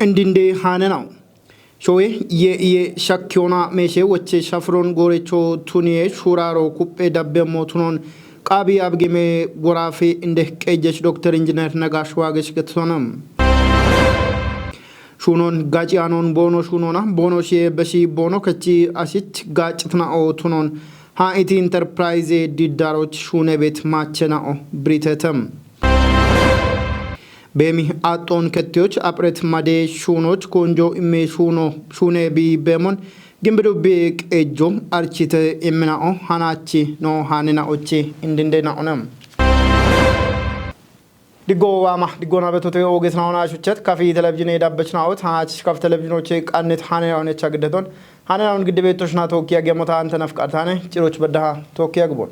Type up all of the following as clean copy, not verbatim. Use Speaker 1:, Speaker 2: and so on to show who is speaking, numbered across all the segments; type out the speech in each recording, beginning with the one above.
Speaker 1: endinde hanenao showe ye shakyona meshe wache shafron gorecho tuniye shuraro kuppe dabbe motunon qabi abgeme gorafe inde qejesh doctor engineer nagash wagesh getsonam shunon gacianon bono shunona bono she beshi bono kachi ashit gactnao tunon ha it enterprise didaroch shunebet machnao britetem bemi aton ketioch apret made shunoch konjo imme shune bi bemon gimbedo bek ejo archite imnao hanachi no hanina ochi indinde na onam digona betote ogesnaona shuchet kafi television edabechnaot haach kaf televisionoche qannet haninaone chagdeton haninaon gidbetoshna tokiya gemota ante nafqatane ciroch bedaha tokiya gbon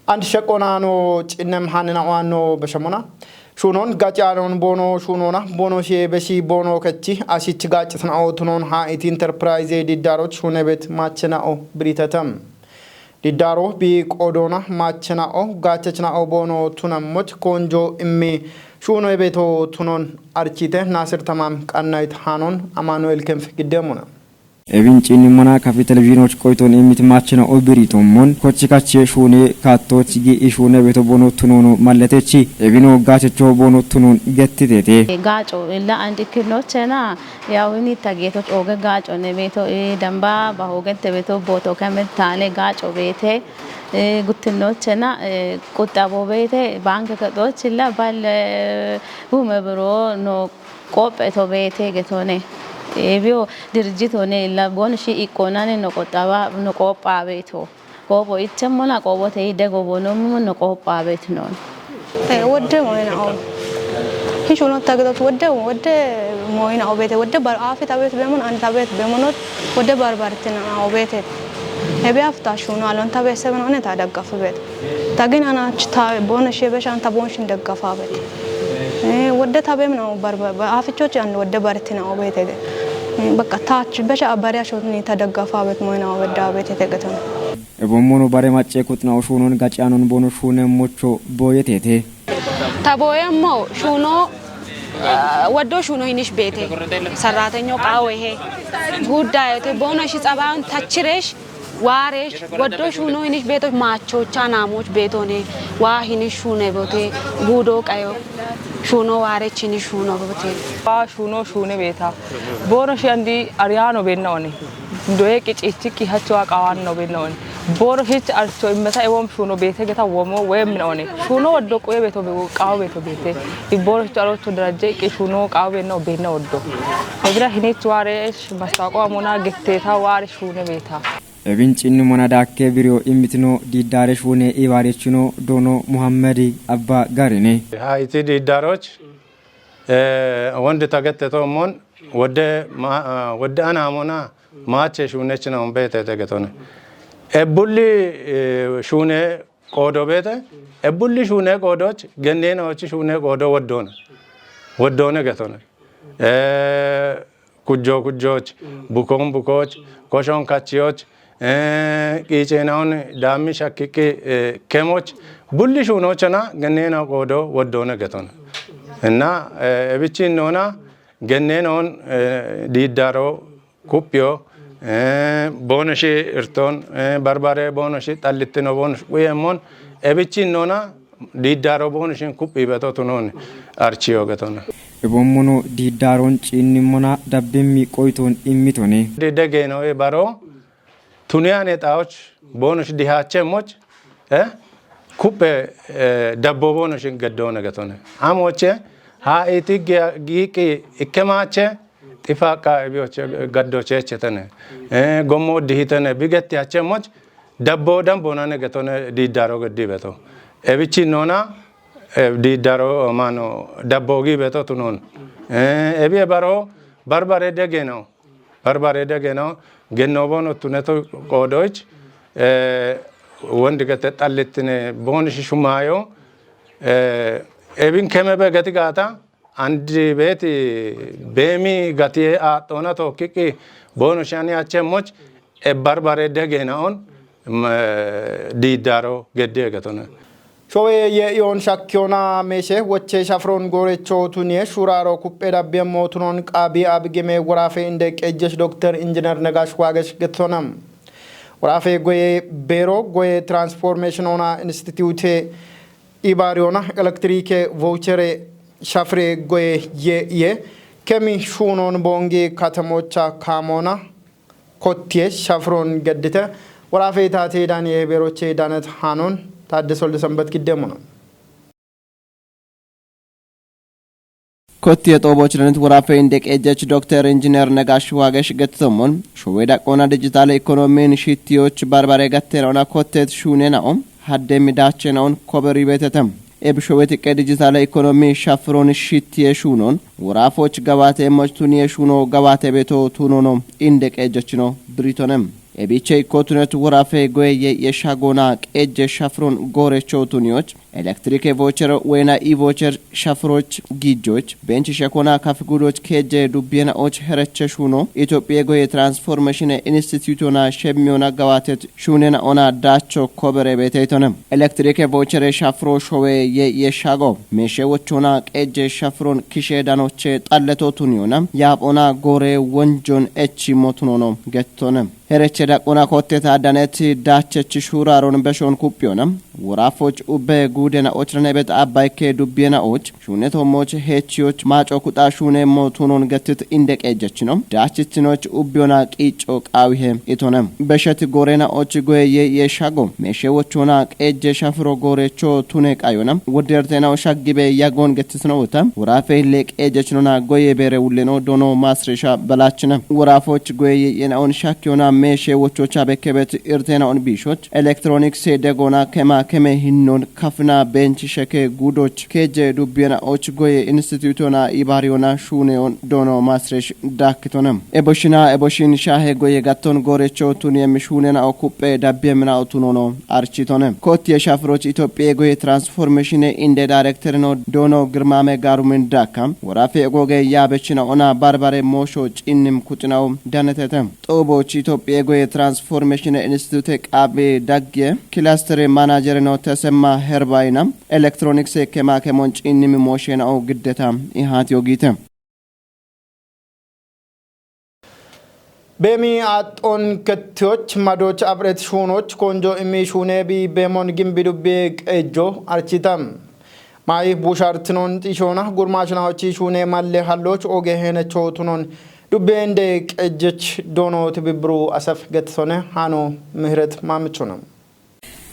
Speaker 1: and shakonano cinem hanina wano beshamona shunon gacianon bono shunona bono she beshi bono kachi ashich gactna otunon ha it enterprise didaroch shunebet machna britatam didaro bi qodona machna gachchna bono tunamot konjo imme shunebeto tunon archite nasir tamam qannait hanon amanuel kemf gidemona
Speaker 2: Evincini mona kafi televizionoch koiton emit machna obiritomon kochikache shune kattochigi ishune beto bono tunono malletechi evino gachecho bono tunon gettitete
Speaker 3: gacho illa andi kinochena yawini tagetoch oge gacho ne beto damba bahogente beto boto kametale gacho bete guttinochena qutabo bete bank kadoch illa bal humebro no qopeto bete getone ebio dirjitone illa bonshi ikonane no qotaba no qopabeto qobo itemona qobote idego bonom no qopabet non
Speaker 4: wode moyna o hishono tagdot wode moyna obete wode bar afit abet bemon an tabet bemonot wode barbartina obete ebia afta shono alon tabese benone tadagafbet tagin anach ta bonshi beshan tabonshin dagafabet wode tabem no barbar afichoch an wode bartina obete በቃ ታች በሻ አባሪያሾት ነው ተደጋፋበት ሞይናው ወዳበት የተገተነ
Speaker 2: እቦሞኑ ባሬ ማጨቁት ነው ሹኑን ጋጫኑን ቦኑ ሹነ ሞቾ ቦየቴቴ
Speaker 4: ታቦየሞ ሹኖ ወዶ ሹኖ ይንሽ ቤቴ ሰራተኛው ቃው ይሄ ጉዳይቴ ቦነሽ ጸባውን ታችሬሽ ዋሬሽ ወዶ ሹኖ ይንሽ ቤቶች ማቾቻ ናሞች ቤቶኔ ዋሂንሽ ሹነ ቦቴ ጉዶ ቀዮ ሹኖ ዋሬችኒ ሹኖ ቦቴ
Speaker 5: ሹኖ ሹነ ቤታ ቦሮሽ አንዲ አሪያኖ ቤናውኒ ዶዬ ቂጭቺኪ ሀቸው አቃዋን ነው ቤናውኒ ቦሮሽ አርቾ ይመታ ኤቦም ሹኖ ቤቴ ገታ ወሞ ወይም ነውኒ ሹኖ ወዶ ቆይ ቤቶ ቃው ቤቶ ቤቴ ይቦሮሽ ጫሎቹ ደረጀ ቂ ሹኖ ቃው ቤናው ቤና ወዶ እግራ ሂኔች ዋሬሽ ማስታቋ ሞና ገቴታ ዋሬ ሹነ ቤታ
Speaker 2: Evincini mona dakke birio imitino didare shune ivarechino dono Muhammadi Abba Garine
Speaker 6: ha iti didaroch wonde tagette to mon wode ana mona maache shune china ombete tegetone ebulli shune qodo bete ebulli shune qodoch gennena ochi shune qodo wodone getone kujoch bukoch koshon kachioch ቂጨናውን ዳሚ ሸክክ ከሞች ቡልሽ ሆኖችና ገነና ቆዶ ወዶነ ገቶነ እና እብቺን ሆና ገነናውን ዲዳሮ ኩፒዮ ቦነሽ እርቶን ባርባሬ ቦነሽ ጣልትኖ ቦነሽ ወየሞን እብቺን ሆና ዲዳሮ ቦነሽን ኩፒ በቶቱኖን አርቺዮ ገቶነ
Speaker 2: እቦሙኑ ዲዳሮን ጪኒሞና ዳብሚ ቆይቶን ኢሚቶኔ
Speaker 6: ደገ ነው ባሮ ቱኒያን የጣዎች ቦኖሽ ዲሃቸሞች ኩፔ ደቦ ቦኖሽን ገደው ነገቶነ አሞቼ ሃኢቲ ጊቂ እከማቼ ጢፋቃ ቢዎች ገዶቼ ቸተነ ጎሞ ዲሂተነ ቢገት ያቸሞች ደቦ ደምቦና ነገቶነ ዲዳሮ ገዲ በቶ እብቺ ኖና ዲዳሮ ማኖ ደቦጊ በቶ ቱኖን እቢ ባሮ ባርባሬ ደገ ነው ገኖቦን ቱነቶ ቆዶች ወንድ ገተ ጣልትነ ቦንሽ ሹማዮ ኤቢን ከመበ ገትጋታ አንድ ቤት በሚ ገቲያ አጦና ቶኪቂ ቦንሻኒ አቸሞች ባርባሬ ደገናውን ዲዳሮ ገዴ ገቶነ
Speaker 1: ሾዌ የኢዮን ሻኪዮና ሜሼ ወቼ ሻፍሮን ጎሬቾ ቱኔ ሹራሮ ኩጴ ዳቤሞ ቱኖን ቃቢ አብጌሜ ወራፌ እንደ ቀጀሽ ዶክተር ኢንጂነር ነጋሽ ዋገሽ ገቶነም ወራፌ ጎዬ ቤሮ ጎዬ ትራንስፎርሜሽን ሆና ኢንስቲትዩት ኢባሪዮና ኤሌክትሪክ ቮቸሬ ሻፍሬ ጎዬ የ ከሚ ሹኖን ቦንጌ ከተሞቻ ካሞና ኮቴ ሻፍሮን ገድተ ወራፌ ታቴ ዳን የቤሮቼ ዳነት ሃኖን ታደሰ ወልደ ሰንበት ግደሙ ነው
Speaker 7: ኮቴ ጦቦች ለነት ወራፌ እንደቀጀች ዶክተር ኢንጂነር ነጋሽ ዋገሽ ገተሞን ሾዌዳ ቆና ዲጂታል ኢኮኖሚን ሽቲዎች ባርባሬ ገተረውና ኮቴት ሹኔናኦም ሀደም ዳቸናውን ኮበሪ ቤተተም ኤብሾዌት ከዲጂታል ኢኮኖሚ ሻፍሮን ሽቲ የሹኖን ወራፎች ገባቴ መጭቱን የሹኖ ገባቴ ቤቶ ቱኖኖ እንደቀጀች ነው ብሪቶንም ኤቢቼ ኮቱነት ወራፌ ጎዬ የሻጎና ቀጀ ሻፍሮን ጎሬቾ ቱኒዎች ኤሌክትሪክ ቮቸር ወይና ኢቮቸር ሻፍሮች ጊጆች ቤንች ሸኮና ካፍጉዶች ከጀ ዱቢናዎች ሄረቸ ሹኖ ኢትዮጵያ ጎዬ ትራንስፎርሜሽን ኢንስቲትዩቶና ሸሚዮና ገባቴት ሹኔና ኦና ዳቾ ኮበሬ ቤቴቶንም ኤሌክትሪክ ቮቸር ሻፍሮ ሾዌ የሻጎ ሜሼዎቹና ቀጀ ሻፍሮን ኪሼዳኖቼ ጣለቶ ቱኒዮና ያቦና ጎሬ ወንጆን ኤቺ ሞቱኖኖ ገቶንም ሄረቸ ዳቆና ኮቴታ ዳነት ዳቸች ሹራሮን በሾን ኩፒዮና ወራፎች ኡበ ጉደና ኦችረነ ቤት አባይከ ዱቢናዎች ሹኔቶሞች ሄቺዎች ማጮ ኩጣ ሹኔ ሞቱኖን ገትት እንደቀጀች ነው ዳችችኖች ኡቢዮና ቂጮ ቃዊሄ ኢቶነም በሸት ጎሬና ኦች ጎዬ የሻጎ ሜሼዎቹና ቀጀ ሻፍሮ ጎሬቾ ቱኔ ቃዮና ወደርቴናው ሻግቤ ያጎን ገትት ነው ወታ ወራፌ ለቀጀችኖና ጎዬ ቤሬ ውለኖ ዶኖ ማስረሻ በላችነ ወራፎች ጎዬ የናውን ሻኪዮና ሜሼዎቾቻ በከበት ኢርቴናውን ቢሾች ኤሌክትሮኒክስ ደጎና ከመ ሂኖን ካፍና ቤንች ሸከ ጉዶች ከጀ ዱቢና ኦች ጎዬ ኢንስቲትዩቶና ኢባሪዮና ሹኔውን ዶኖ ማስረሽ ዳክቶነም ኤቦሽን ሻሄ ጎዬ ጋቶን ጎሬቾ ቱን የሚሹኔና ኦኩጴ ዳቤምና ኦቱኖኖ አርቺቶነም ኮት የሻፍሮች ኢትዮጵያ ጎዬ ትራንስፎርሜሽን ኢንደ ዳይሬክተር ነው ዶኖ ግርማሜ ጋሩምን ዳካም ወራፌ ጎጌ ያበችና ኦና ባርባሬ ሞሾ ጭንም ኩጥናው ዳነተተም ጦቦች ኢትዮጵያ ጎዬ ትራንስፎርሜሽን ኢንስቲትዩት ቃቤ ዳግየ ክላስተር ማናጀር ነው ተሰማ ሄርባይና ኤሌክትሮኒክስ ከማከሞን ጭንም ሞሽናው ግደታ ኢሃት ዮጊተ
Speaker 1: በሚ አጦን ከቶች ማዶች አብረት ሹኖች ኮንጆ ኢሚሹኔ ቢ በሞን ግምቢዱቤ ቀጆ አርቺታም ማይ ቡሻርትኖን ጢሾና ጉርማሽናዎች ሹኔ ማለ ሀሎች ኦጌ ሄነቾ ቱኖን ዱቤ እንደ ቀጀች ዶኖ ትብብሩ አሰፍ ገትሶነ ሃኖ ምህረት ማምቾ ነው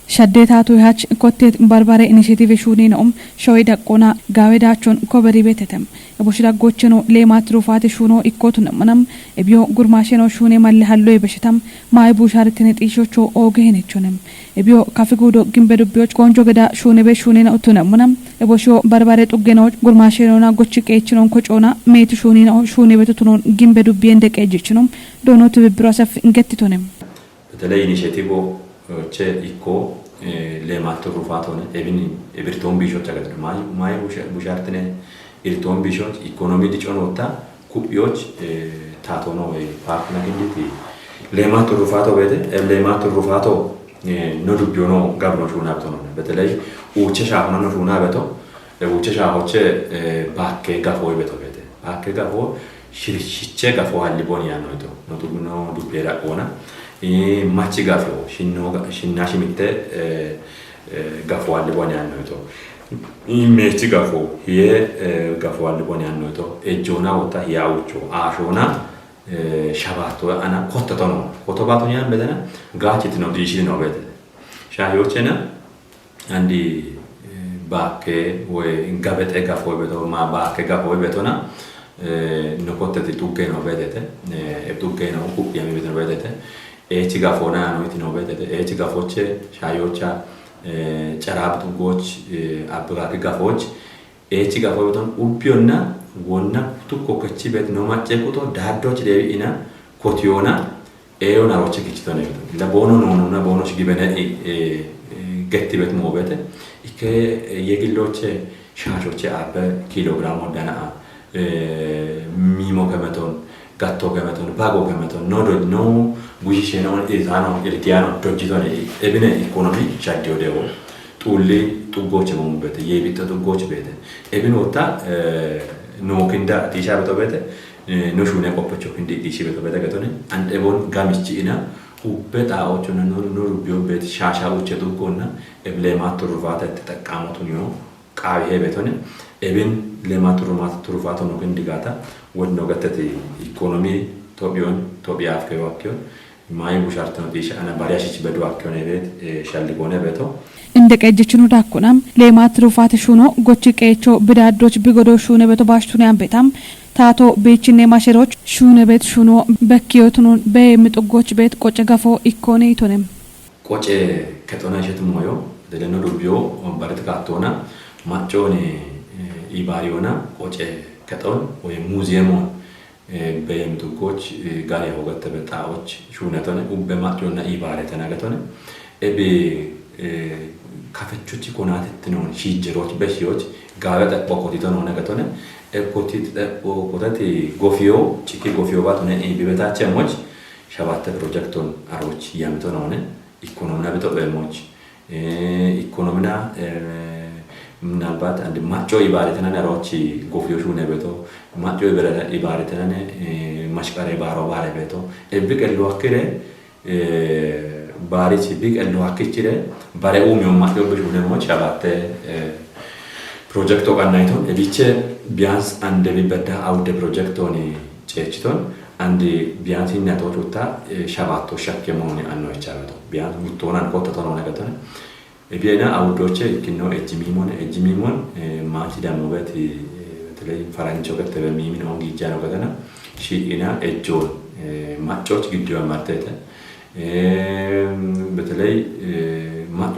Speaker 8: ሸዴታቱ ያች ኮቴት ባርባሬ ኢኒሺየቲቭ ሹኔ ነው ሾይ ዳቆና ጋዌዳቾን ኮበሪ ቤተተም እቦሽዳጎችኖ ለማትሩፋት ሹኖ ኢኮቱን ምንም እቢዮ ጉርማሽኖ ሹኔ ማለሃሎ ይበሽታም ማይ ቡሻርትን ጢሾቾ ኦገሄነቾንም እቢዮ ካፊጉዶ ግምበዱቢዎች ቆንጆ ገዳ ሹኔ በሹኔ ነው ምንም እቦሾ ባርባሬ ጡገኖች ጉርማሽኖና ጎች ቀይችኖን ኮጮና ሜት ሹኔ ነው ሹኔ በቱኖን ግምበዱቢ እንደቀይችኖም ዶኖ ትብብሩ አሰፍ እንገትቶንም
Speaker 9: በተለይ ኢኒሺየቲቭ ቼ ኢኮ ለማት ሩፋት ሆነ ኤብርቶን ቢሾች አገድ ማይ ቡሻርትነ ኢርቶን ቢሾች ኢኮኖሚ ዲጮኖታ ኩቢዎች ታቶኖ ፓርክ ናግንዲቲ ለማት ሩፋቶ ቤተ ለማት ሩፋቶ ኖ ዱቢዮኖ ጋብኖ ሹናብቶ ነው በተለይ ኡቸ ሻሆኖ ሹና በቶ ኡቸ ሻሆቼ ባኬ ጋፎ ቤቶ ቤተ ባኬ ጋፎ ሽርሽቼ ጋፎ አልቦን ያኖቶ ነው ዱቢራ ቆና ማቺ ጋፎ ሽናሽ ሚተ ጋፎ አልቦን ያኖቶ ኢሜቺ ጋፎ የ ጋፎ አልቦን ያኖቶ እጆና ወጣ ያውቾ አሾና ሻባቶ አና ኮተቶ ነው ኮቶባቶ ያን በደና ጋቺት ነው ዲሽ ነው በደ ሻሂዎችና አንዲ ባኬ ወይ ጋበጠ ጋፎ በቶ ማ ባኬ ጋፎ በቶና ነኮተት ቱቄ ነው በደተ ቱቄ ነው ኩፕ የሚበደ በደተ ኤቺ ጋፎና ነው ነው በደተ ኤቺ ጋፎቼ ሻሂዎቻ ጨራብቱ ጎች አብጋክ ጋፎች ኤቺ ጋፎ በቶን ኡፒዮና ወና ቱኮ ከቺ ቤት ነው ማጨቁቶ ዳዶች ለኢና ኮቲዮና ኤዮና ወቸ ከቺቶ ነው ለቦኖ ነውና ቦኖች ግበነ ገቲ ቤት ሞበተ ኢከ የግሎች ሻሾች አበ ኪሎግራም ወዳና ሚሞ ከመቶን ጋቶ ከመቶን ባጎ ከመቶን ኖዶ ኖ bushisheenawan isaanoo irtiyaanoo dojjitoon ebine ikonomii shaddoo deewo xulli xuggoche mumbete yebitta xuggoche bete ebinoota nookinda tisha beto bete no shune qoppacho kindi tishi beto bete gatone and ebon gamichi ina ubbeta ochona no rubio bet shasha uche xuggoonna eblemaatu rufata ተጠቃሞቱን ነው ቃብ ሄበቶን ebin lemaatu rufaata no kindi gata wonno gatati ኢኮኖሚ ቶቢያፍ ከዋክዮ ማይ ቡሻርተን ዲሽ አና ባሪያሽች በዱዋክዮ ነቤት ሻልጎነ ቤቶ
Speaker 8: እንደ ቀጀችኑ ዳኩናም ሌማት ሩፋት ሹኖ ጎች ቀቾ ብዳዶች ቢጎዶ ሹነ ቤቶ ባሽቱን ያንበታም ታቶ ቤችኔ ማሸሮች ሹነ ቤት ሹኖ በኪዮቱን በምጥጎች ቤት ቆጨ ገፎ ኢኮኔ ይቶነም
Speaker 9: ቆጨ ከጦናሸት ሞዮ ደለኖ ዱቢዮ ባረት ካቶና ማጮኔ ኢባሪዮና ቆጨ ከጦን ወይ ሙዚየም በየምጥጎች ጋር ያወገተ በጣዎች ሹነቶነ በማጮና ኢባሬ ተናገቶነ ኤቢ ካፈቾች ኮናት ነው ሺጅሮች በሺዎች ጋበጠ ቆቆቲቶ ነው ነገቶነ ኤኮቲት ቆቆተቲ ጎፊዮ ቺኪ ጎፊዮ ባቱነ ቢበታቸሞች ሸባተ ፕሮጀክቶን አሮች ያምቶ ነውነ ኢኮኖሚና በተበሞች ኢኮኖሚና ምናልባት አንድ ማጮ ይባሪተና አሮች ጎፊዮ ሹነ በቶ ማጮ ይባሪተና ማሽቃሬ ባሮ ባሬ በቶ ኤብቀሉ አከረ ባሪች ቢቀሉ አከችለ ባሬው ሚውማት ገበሽ ሁለሞች ሸባተ ፕሮጀክቶ ቀናይቶን እቢቸ ቢያንስ አንድ ቢበዳ አውደ ፕሮጀክቶን ጨችቶን አንድ ቢያንስ እናቶች ወጣ ሸባቶ ሸከመውን አንው ይቻላል ቢያንስ ሙቶናን ቆጥተው ነው ነገተነ እቢና አውዶቼ ይክኖ እጅሚሞን ማቲ ደሞ በት በተለይ ፈራንጆ ከተበ ሚሚን ኦንጊ ጃኖ ከተና ሺኢና እጆን ማጮች ግዲዮ ማርተተ በተለይ ማጮ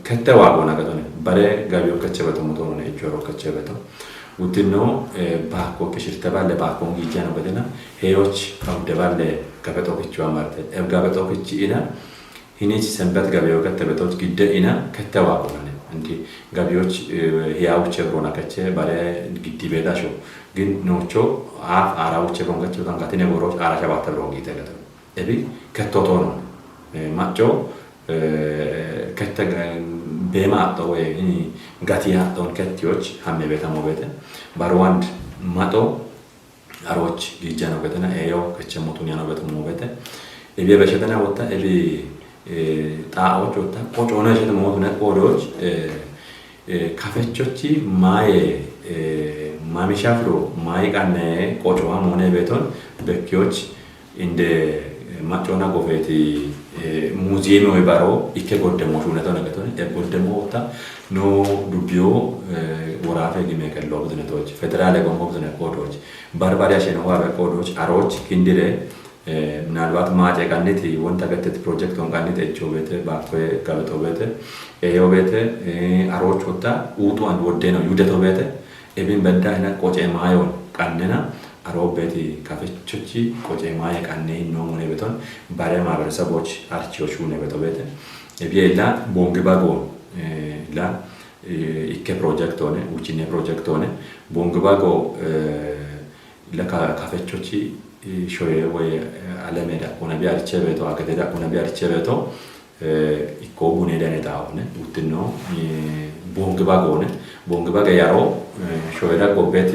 Speaker 9: ከተዋጎ ነገተነ ባሬ ጋቢዮ ከቸበቶ ሞቶ ነው እጆሮ ከቸበቶ ውትኖ ባኮ ከሽርተባለ ባኮ ኦንጊ ጃኖ ከተና ሄዮች አውደባለ ከበቶ ከቸው ማርተ ጋበቶ ከቺኢና ሂኔች ሰንበት ጋቢዮ ከተበቶች ግደኢና ከተዋጎ ነው እንዲ ጋቢዮች ያው ቸብሮና ከቸ ባሬ ግዲ ቤዳሾ ግን ኖቾ አፍ አራው ቸብሮን ከቸው ታንካተነ ቦሮች አራሻ ባተብሮን ጊተገተ እቢ ከተቶ ነው ማጮ ከተገ በማጦ ወይ ጋቲያ ዶን ከቲዮች ሀመ ቤታ ሞበተ ባርዋንድ ማጦ አሮች ጊጃ ነው ከተና ኤዮ ከቸሞቱን ያለው በተሞ ሞበተ እቢ በሸተና ወጣ እቢ ጣዎች ወጣ ቆጮና ሸተ ሞቱ ነቆዶች ካፈቾቺ ማይ ማሚሻፍሮ ማይ ቃነ ቆጮዋ ሞነ ቤቶን በኪዮች እንደ ማጮና ጎፌቲ ሙዚየም ወይ ባሮ ኢከ ጎደሞ ሹነቶ ነገቶን ጎደሞ ወጣ ኖ ዱቢዮ ወራፈ ግሜከሎ ብዝነቶች ፌደራል ጎንጎ ብዝነ ቆዶች ባርባሪያ ሸነዋ በቆዶች አሮች ክንዲሬ ምናልባት ማጨ ቃነት ወንታ ገተት ፕሮጀክት ሆን ቃነት እቾ ቤተ ባኮ ጋበቶ ቤተ ኤዮ ቤተ አሮች ወጣ ውጡ አንድ ወደ ነው ዩደቶ ቤተ ኤቢን በዳህና ቆጨ ማዮን ቃነና አሮ ቤተ ካፈቾቺ ቆጨ ማየ ቃነ ነው ሞኔ ቤቶን ባሬ ማህበረሰቦች አርቺዎች ሆነ ቤቶ ቤተ ኤቢላ ቦንግባጎ ላ ኢከ ፕሮጀክት ሆነ ውጪኔ ፕሮጀክት ሆነ ቦንግባጎ ለካፈቾቺ ሾዬ ወይ አለሜዳ ሆነ ቢያርቸ ቤቶ አከተዳ ሆነ ቢያርቸ ቤቶ ኢኮቡኔ ደነታ ሆነ ውትኖ ቦንግባጎ ያሮ ሾዬዳ ጎቤት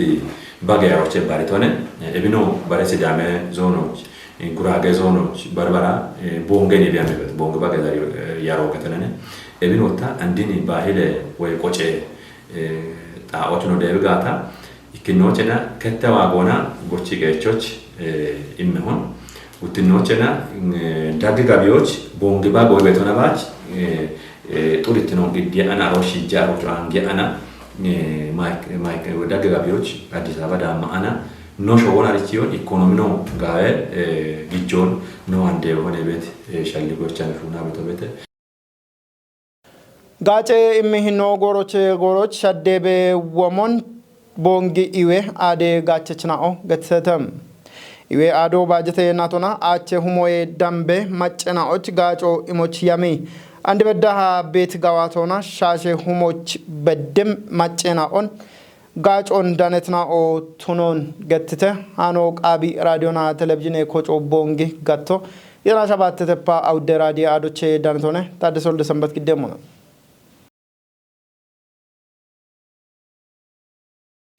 Speaker 9: ባገያሮች ባሪቶነ እብኖ ባረሲ ዳመ ዞኖች ጉራጌ ዞኖች በርበራ ቦንገኔ ቢያመበት ቦንግባጎ ያሮ ከተነነ እብኖ ወጣ አንዲኒ ባሂለ ወይ ቆጨ ጣዎች ነው ደብጋታ ኢክኖችና ከተዋጎና ጎቺ ገቾች ኢመሆን ውትኖችና ዳግ ጋቢዎች ቦንግባጎ ቤቶናባች ጡሪት ነው ግዲ አና ሮሺ ጃሮች አንጊ አና ማይክ ዳግ ጋቢዎች አዲስ አበባ ዳማ አና ኖሾ ሆና ልቺዮን ኢኮኖሚ ነው ጋር ግጆን ነው አንዴ ሆነ ቤት ሻልጎች አንፉና ቤተ
Speaker 1: ጋጬ ኢሚህኖ ጎሮች ሸዴቤ ወሞን ቦንጊ ኢዌ አዴ ጋቸችናኦ ገተተም ኢዌ አዶ ባጀተ ናቶና አቸ ሁሞዬ ዳምቤ ማጨናዎች ጋጮ ኢሞች ያሚ አንድ በዳሃ ቤት ጋዋቶና ሻሼ ሁሞች በደም ማጨናኦን ጋጮን ዳነትናኦ ቱኖን ገትተ አኖ ቃቢ ራዲዮና ቴሌቪዥን ኮጮ ቦንጊ ጋቶ የራሻባት ተተፓ አውደራዲ አዶቼ ዳንቶነ ታደሰል ደሰንበት ግደሙ ነው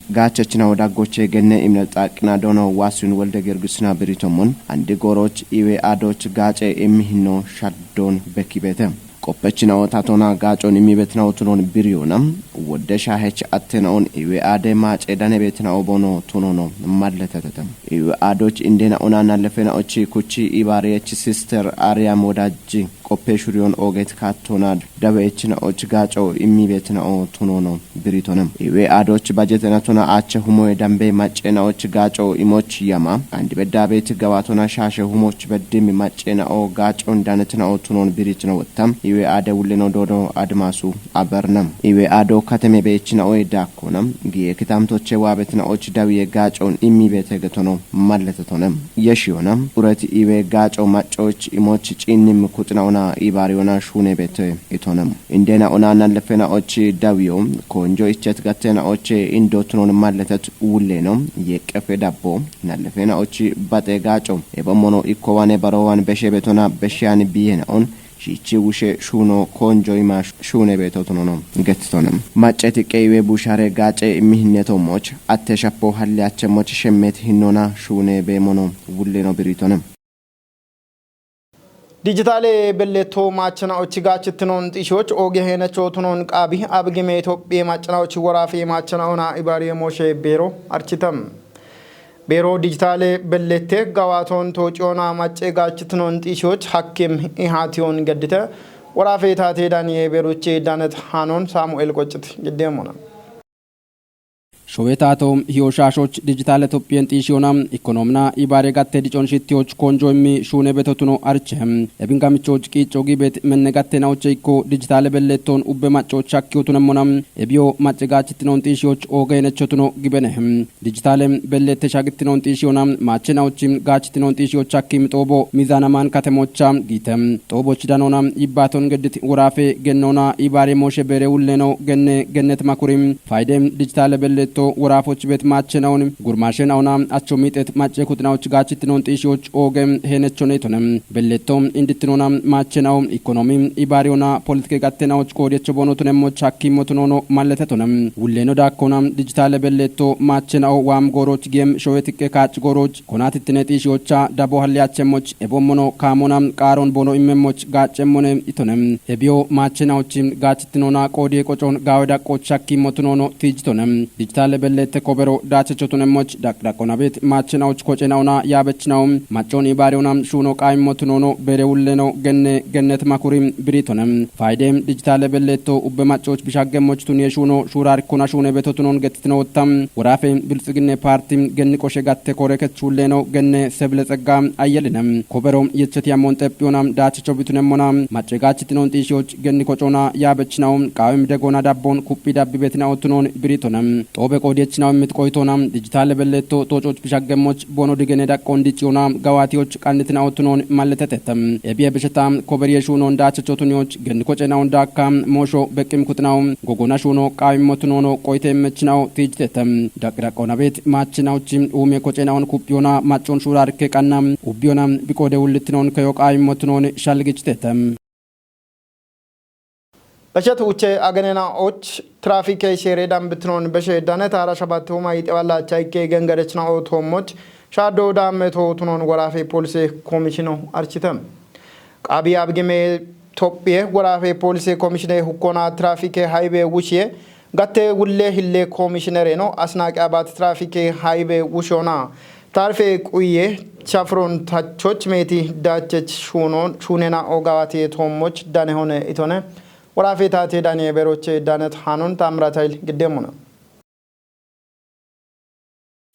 Speaker 7: ጋቸችና ወዳጎቼ ገነ ኢምነጣቅና ዶኖ ዋሱን ወልደ ጊዮርጊስና ብሪቶሞን አንድ ጎሮች ኢዌ አዶች ጋጨ የሚህኖ ሻዶን በኪቤተ ቆপችና ወታቶና ጋጮን የሚበትናው ቱኖን ብሪዮናም ወደ ሻሄች አተናውን ኢዌ አደ ማጨ ዳነ ቤትናው ቦኖ ቱኖኖ ማለተተተም ኢዌ አዶች እንደና ኦናና ለፈናዎች ኩቺ ኢባሪያች ሲስተር አሪያ ሞዳጂ ቆፔሹሪዮን ኦጌት ካቶና ዳበችና ኦች ጋጮ የሚበትናው ቱኖኖ ብሪቶናም ኢዌ አዶች ባጀተናቶና አቸ ሁሞ ዳምቤ ማጨናዎች ጋጮ ኢሞች ያማ አንድ በዳቤት ገባቶና ሻሸ ሁሞች በድም ማጨናኦ ጋጮ እንዳነትናው ቱኖን ብሪትናው ወጣም ኢዌ አደ ውለኖ ዶዶ አድማሱ አበርነም ኢዌ አዶ ከተሜ ቤችና ኦይ ዳኮነም ጊየ ክታምቶቼ ዋበትና ኦች ዳዊየ ጋጮን ኢሚቤተ ገቶኖ ማለተቶነም የሺዮነም ኡረት ኢዌ ጋጮ ማጮች ኢሞች ጪንም ኩጥናውና ኢባሪዮና ሹኔ ቤተ ኢቶነም እንደና ኦናና ለፈና ኦች ዳዊዮ ኮንጆ ኢቸት ጋተና ኦች ኢንዶትኖን ማለተት ውሌ ነው የቀፈ ዳቦ ናለፈና ኦች ባጤ ጋጮ የበሞኖ ኢኮዋኔ ባሮዋን በሸቤቶና በሻን ቢየናውን ሺቺ ውሼ ሹኖ ኮንጆይማ ሹኔ ቤቶቶኖ ገትቶነም ማጨት ቀይዌ ቡሻሬ ጋጨ የሚህነቶሞች አተሻፖ ሀሊያቸሞች ሸሜት ሂኖና ሹኔ ቤሞኖ ውሌኖ ብሪቶነም
Speaker 1: ዲጂታሌ በሌቶ ማቸናዎች ጋችትኖን ጢሾች ኦጌ ሄነቾ ቱኖን ቃቢ አብግሜ ኢትዮጵያ ማቸናዎች ወራፊ ማቸናውና ኢባሪ ሞሼ ቤሮ አርቺተም ቤሮ ዲጂታሌ በሌቴ ጋዋቶን ቶጪዮና ማጨ ጋችትኖን ጢሾች ሐኪም ኢሃቲዮን ገድተ ወራፊ ታቴ ዳንዬ ቤሮቼ ዳነት ሃኖን ሳሙኤል ቆጭት ግዴሞና
Speaker 10: ሾቤታቶም ሂዮሻሾች ዲጂታል ኢትዮጵያን ጢሽዮና ኢኮኖሚና ኢባሬ ጋቴ ዲጮን ሽቲዎች ኮንጆሚ ሹኔ ቤተቱኖ አርቸም ኤብንጋምቾች ቂጮጊ ቤት መነጋቴናዎች ኢኮ ዲጂታል በሌቶን ኡበ ማጮች አኪዩቱነሞናም ኤቢዮ ማጨጋችትኖን ጢሽዮች ኦገነቸቱኖ ግበነህም ዲጂታልም በሌቴ ሻግትኖን ጢሽዮና ማቸናዎችም ጋችትኖን ጢሽዮች አኪም ጦቦ ሚዛናማን ከተሞቻ ጊተም ጦቦች ዳኖና ይባቶን ገድት ወራፌ ገኖና ኢባሬ ሞሼ ቤሬ ውለኖ ገነት ማኩሪም ፋይደም ዲጂታል በሌቶ ወራፎች ቤት ማቸናውን ጉርማሽን አውና አቾሚጤት ማጨ ኩጥናዎች ጋችትኖን ጢሽዮች ኦገም ሄነቾኔቶንም በሌቶም እንድትኖና ማቸናው ኢኮኖሚ ኢባሪዮና ፖለቲካ ጋተናዎች ኮዴች ቦኖቱነሞች ሐኪሞቱኖ ማለተቶንም ውሌኖ ዳኮና ዲጂታል በሌቶ ማቸናው ዋም ጎሮች ጌም ሾዌትቄ ካጭ ጎሮች ኮናትትነ ጢሽዮቻ ዳቦ ሀሊያቸሞች ኤቦሞኖ ካሞና ቃሮን ቦኖ ኢመሞች ጋጨሞነ ኢቶንም ኤቢዮ ማቸናዎችም ጋችትኖና ኮዴ ቆጮን ጋወዳ ቆች ሐኪሞቱኖ ቲጅቶንም ዲጂታል በሌተ ኮበሮ ዳቸቾቱነሞች ዳቅዳቆና ቤት ማቸናዎች ኮጨናውና ያበችናው ማጮን ኢባሪዮና ሹኖ ቃይሞቱኖ በሬውለኖ ገነት ማኩሪም ብሪቶንም ፋይደም ዲጂታል በሌቶ ኡበ ማጮች ቢሻገሞች ቱን የሹኖ ሹራርኩና ሹኔ ቤቶቱኖን ገትትነው ወጣም ወራፌ ብልጽግና ፓርቲ ገን ቆሸ ጋተ ኮረከች ሁሌኖ ገነ ሰብለ ጸጋ አየልንም ኮበሮ የቸት ያሞን ጠጵዮና ዳቸቾ ቢቱነሞና ማጨጋችትኖን ጢሽዮች ገን ኮጮና ያበችናው ቃዊም ደጎና ዳቦን ኩፒ ዳብ ቤትና ወቱኖን ብሪቶንም ጦበ ቆዴችናው ምትቆይቶና ዲጂታል በሌቶ ቶጮች ቢሻገሞች ቦኖ ድገነ ዳቆን ዲጪዮና ጋዋቲዎች ቃንትና ወቱኖን ማለተተተም ኤቢየ በሽታ ኮበሪየ ሹኖ እንዳቸቾቱኒዎች ገን ኮጨናው ዳካ ሞሾ በቅም ኩጥናው ጎጎና ሹኖ ቃይሞቱኖ ቆይተ መችናው ቲጅተተም ዳቅዳቆና ቤት ማችናዎችም ኡሜ ኮጨናውን ኩፒዮና ማጮን ሹራርከ ቃና ኡቢዮና ቢቆደ ውልትኖን ከዮቃይሞቱኖን ሻልግጭተተም
Speaker 1: በሸት ውቼ አገነና ኦች ትራፊክ ሼሬዳን ብትኖን በሸዳነት አራሻባት ሆማ ይጠባላቻ ይከ ገንገረችና ኦቶሞች ሻዶ ዳመቶ ቱኖን ወራፌ ፖሊስ ኮሚሽኑ አርቺተም ቃቢ አብግሜ ኢትዮጵያ ወራፌ ፖሊስ ኮሚሽኑ ሁኮና ትራፊክ ሃይዌ ውሼ ጋቴ ውሌ ሂሌ ኮሚሽነር ነው አስናቂ አባት ትራፊክ ሃይዌ ውሾና ታርፌ ቁዬ ቻፍሮን ታቾች ሜቲ ዳቸች ሹኔና ኦጋዋቴ ቶሞች ዳነ ሆነ ኢቶነ ወራፌ ታቴ ዳኔ ቤሮቼ ዳነት ሃኖን ታምራታይል ግዴሙና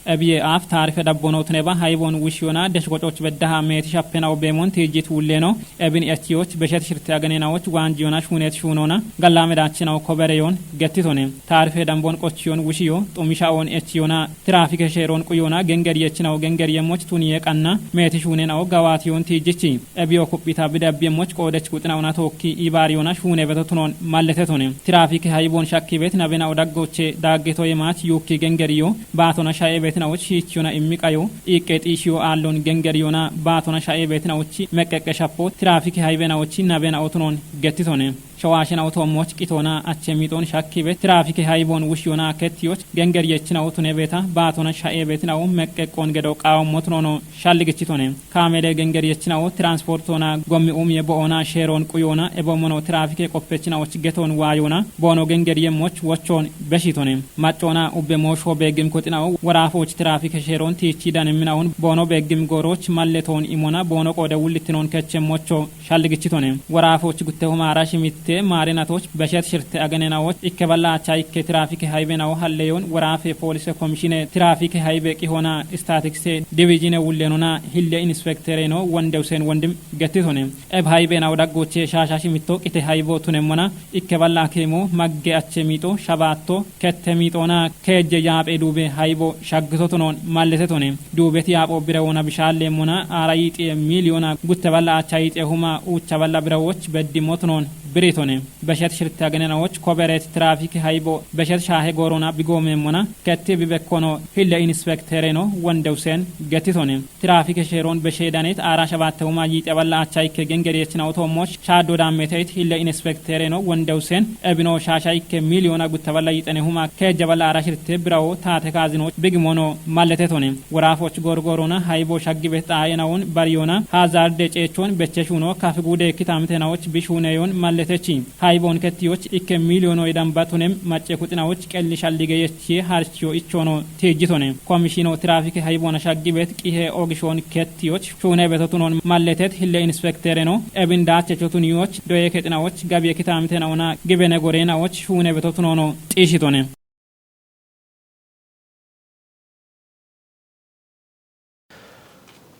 Speaker 11: أبي أف تعرف دبونو تنبا هايبون وشيونا دشقوتش بدها ميت شابيناو بيمون تيجيت ولينو ابن اتيوت بشت شرت اغنيناوچ وانجيونا شونيت شونونا غلامداچناو كوبريون گتيتونيم تعرف دمبون قوچيون وشيو طوميشاون اتيونا ترافيك شيرون قيونا گنگريچناو گنگريموچ تونيه قنا ميت شونيناو غواتيون تيجيچي ابيو كوبيتا بدابيموچ قودچ قطناونا توكي ايباريونا شوني بتتونون مالتتونيم ترافيك هايبون شاكي بيت نبيناو دغوچ داگيتو يماچ يوكي گنگريو باتونا شاي ቤትናዎች ሂቹና የሚቀዩ ኢቄጢሽዮ አሎን ገንገሪዮና ባቶና ሻኤ ቤትናዎች መቀቀሻፖ ትራፊክ ሃይቤናዎች ናቤና አውቶኖን ገትቶነ ሸዋሽን አውቶሞች ቂቶና አቸሚጦን ሻኪቤት ትራፊክ ሃይቦን ውሽዮና ከቲዮች ገንገሪየችን አውቶነ ቤታ ባቶና ሻኤ ቤትናው መቀቆን ገደው ቃውሞትኖ ሻልግችቶነ ካሜሌ ገንገሪየችን ትራንስፖርቶና ጎሚኡም የቦኦና ሼሮን ቁዮና ኤቦሞኖ ትራፊክ ቆፔችናዎች ገቶን ዋዮና ቦኖ ገንገሪየሞች ወቾን በሺቶነ ማጮና ኡበሞሾ በግም ኮጥናው ወራፎች ትራፊክ ሼሮን ቲቺ ዳንምናውን ቦኖ በግም ጎሮች ማለቶን ኢሞና ቦኖ ቆደ ውልትኖን ከቸሞቾ ሻልግችቶነ ወራፎች ጉተው ማራሽ ሚት ማሪናቶች በሸት ሽርት አገነናዎች ኢከባላ አቻይ ከትራፊክ ሃይቤናው ሀለዮን ወራፌ ፖሊስ ኮሚሽን ትራፊክ ሃይቤ ቂሆና ስታቲክስ ዲቪዥን ውለኑና ሂለ ኢንስፔክተር ነው ወንደውሰን ወንድም ገትቶነ ኤብ ሃይቤናው ዳጎቼ ሻሻሽ ሚቶቂተ ሃይቦ ቱነሞና ኢከባላ ከሞ ማገ አቸሚጦ ሻባቶ ከተሚጦና ከጀ ያጴ ዱቤ ሃይቦ ሻግቶቶኖን ማለተቶነ ዱቤት ያጶ ብረውና ቢሻለሞና አራይጥ ሚሊዮና ጉተባላ አቻይጤ ሁማ ኡቻባላ ብረዎች በዲሞቶኖን ብሬቶነ በሸት ሽርት ያገነናዎች ኮበሬት ትራፊክ ሃይቦ በሸት ሻሄ ጎሮና ቢጎሜሞና ከቴ ቢበኮኖ ሂለ ኢንስፔክተር ነው ወንደውሰን ገትቶነ ትራፊክ ሼሮን በሼዳኔት አራሸባተውማ ይጠበላ አቻይ ከገንገሪየችን አውቶሞች ሻዶ ዳሜቴት ሂለ ኢንስፔክተር ነው ወንደውሰን እብኖ ሻሻይ ከሚሊዮና ጉተበላ ይጠነሁማ ከጀበላ አራሽርት ብራው ታተካዝኖች ቢግሞኖ ማለተቶነ ወራፎች ጎርጎሮና ሃይቦ ሻግቤት አየናውን ባሪዮና ሃዛርድ ጨቾን በቸሹኖ ካፍጉዴ ኪታምተናዎች ቢሹኔዮን ማለተቺ ሃይቦን ከቲዮች ኢከ ሚሊዮኖ የዳምባቱንም ማጨ ኩጥናዎች ቀልሻል ሊገየች ሃርቺዮ ኢቾኖ ቴጅቶነ ኮሚሽኖ ትራፊክ ሃይቦን ሻግቤት ቂሄ ኦግሾን ከቲዮች ሹኔ በተቱኖን ማለተት ሂለ ኢንስፔክተር ነው ኤብንዳ ቸቾቱኒዮች ዶየ ከጥናዎች ጋቢየ ኪታምተናውና ግበነ ጎሬናዎች ሹኔ በተቱኖ ጢሽቶነ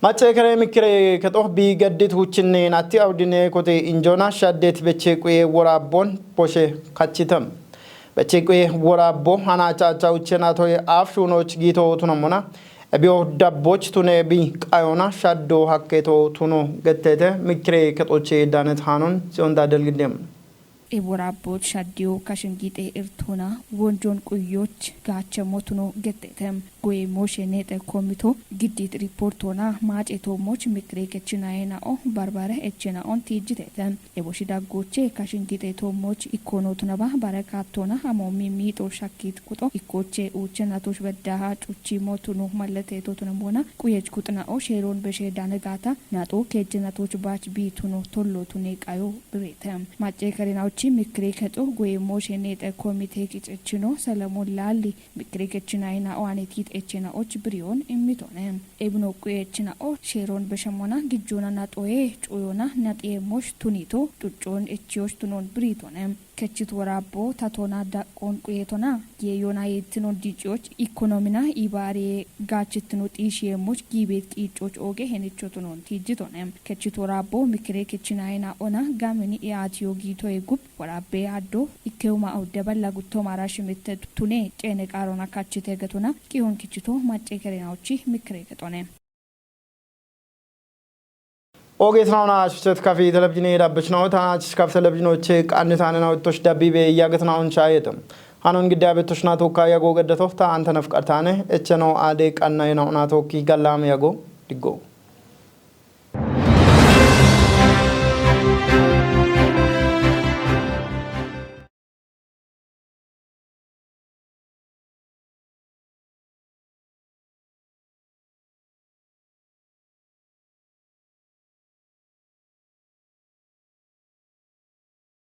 Speaker 1: ማጨ ከረ ምክሬ ከጦህ ቢገድት ሁችኔ ናቲ አውድኔ ኮቴ ኢንጆና ሻዴት በቼቁዬ ወራቦን ፖሼ ካቺተም በቼቁዬ ወራቦ አናቻቻ ውቸናቶ አፍሹኖች ጊቶ ቱነሞና እቢዮ ዳቦች ቱኔ ቢ ቃዮና ሻዶ ሀኬቶ ቱኖ ገተተ ምክሬ ከጦቼ ዳነት ሃኖን ሲሆን ዳደልግደም
Speaker 8: ኤቦራቦች ሻዲዮ ካሽንጊጤ ኤርቶና ወንጆን ቁዮች ጋቸሞቱኖ ገተተም ጎይሞሽ የኔጠ ኮሚቶ ግዲት ሪፖርቶና ማጬቶሞች ምክሬ ከችናዬናኦ ባርባረ ኤችናኦን ቲጅተተም ኤቦሽ ዳጎቼ ካሽንጊጤ ቶሞች ኢኮኖቱነባ ባረካቶና አሞሚ ሚጦ ሻኪት ቁጦ ኢኮቼ ኡቸናቶች በዳሃ ጩቺ ሞቱኖ ማለቴቶቱነሞና ቁየጅ ኩጥናኦ ሼሮን በሼዳ ነጋታ ናጦ ከጀናቶች ባች ቢቱኖ ቶሎቱኔ ቃዮ ብሬተም ማጬ ከሬናዎች ምክሬ ከጦ ጎይሞሽ የኔጠ ኮሚቴ ቂጭችኖ ሰለሞን ላሊ ምክሬ ከችናዬና ኦዋኔቲ ኤችናኦች ብሪዮን ኢሚቶነ ኤብኖ ቁየችናኦ ሼሮን በሸሞና ግጆና ናጦዬ ጩዮና ናጤሞሽ ቱኒቶ ጡጮን ኤችዮሽ ቱኖን ብሪቶነ ከችት ወራቦ ታቶና ዳቆን ቁየቶና የዮና የትኖን ዲጮች ኢኮኖሚና ኢባሬ ጋችትኑ ጢሽየሞች ጊቤት ቂጮች ኦጌ ሄነቾቱኖን ቲጅቶነ ከችት ወራቦ ምክሬ ከችናይና ኦና ጋምኒ ያቲዮ ጊቶ የጉብ ወራቤ አዶ ኢከውማ አውደበላ ጉቶ ማራሽ ምትት ቱኔ ጨነ ቃሮና ካችተ ገቶና ቂዮን ክችቶ ማጨ ከሬናዎች ምክሬ ከጦነ
Speaker 1: ኦጌትናውና ሽቸት ካፌ ቴሌቪዥን ሄዳበችናው ታናች ካፌ ቴሌቪዥኖች ቃንታና ወጥቶሽ ዳቢቤ ያገትናውን ቻየተም ሃኖን ግዳቤቶሽ ናቶካ ያጎ ገደቶፍታ አንተ ነፍቀርታነ እቸ ነው አዴ ቃና የናውና ቶኪ ጋላም ያጎ ዲጎ